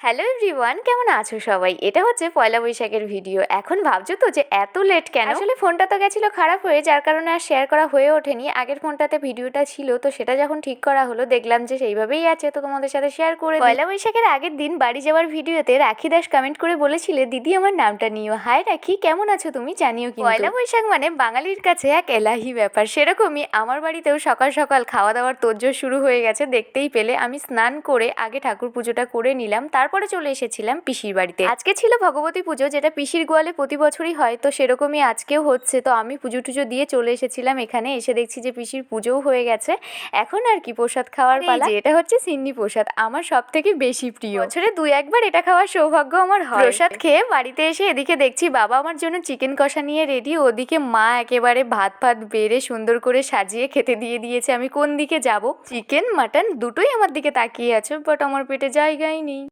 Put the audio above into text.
Hello everyone, কেমন আছো সবাই? এটা হচ্ছে পয়লা বৈশাখের ভিডিও। এখন ভাবছো তো যে এত লেট কেন? আসলে ফোনটা তো গেছিল খারাপ হয়ে, যার কারণে আর শেয়ার করা হয়ে ওঠেনি। আগের ফোনটাতে ভিডিওটা ছিল, তো সেটা যখন ঠিক করা হলো দেখলাম যে সেইভাবেই আছে, তো তোমাদের সাথে শেয়ার করে দিই। পয়লা বৈশাখের আগের দিন বাড়ি যাওয়ার ভিডিওতে রাখি দাস কমেন্ট করে বলেছিলে, দিদি আমার নামটা নিও। হাই রাখি, কেমন আছো তুমি? জানিও কিন্তু। পয়লা বৈশাখ মানে বাঙালির কাছে এক এলাহি ব্যাপার। সেরকমই আমার বাড়িতেও সকাল সকাল খাওয়া দাওয়ার তোড়জোড় শুরু হয়ে গেছে। দেখতেই পেলে আমি স্নান করে আগে ঠাকুর পুজোটা করে নিলাম, তারপরে চলে এসেছিলাম পিসির বাড়িতে। আজকে ছিল ভগবতী পুজো, যেটা পিসির গোয়ালে প্রতি বছরই হয়, তো সেরকমই আজকেও হচ্ছে। তো আমি পুজো টুজো দিয়ে চলে এসেছিলাম এখানে। এসে দেখছি যে পিসির পুজোও হয়ে গেছে। এখন আর কি প্রসাদ খাওয়ার পালা। যে এটা হচ্ছে সিন্নি প্রসাদ, আমার সব থেকে বেশি প্রিয়। বছরে 2-1 বার এটা খাওয়ার সৌভাগ্য আমার হয়। প্রসাদ খেয়ে বাড়িতে এসে এদিকে দেখছি বাবা আমার জন্য চিকেন কষা নিয়ে রেডি, ওদিকে মা একেবারে ভাত ভাত বেড়ে সুন্দর করে সাজিয়ে খেতে দিয়ে দিয়েছে। আমি কোন দিকে যাব? চিকেন মাটন দুটোই আমার দিকে তাকিয়ে আছে, বাট আমার পেটে জায়গাই নেই।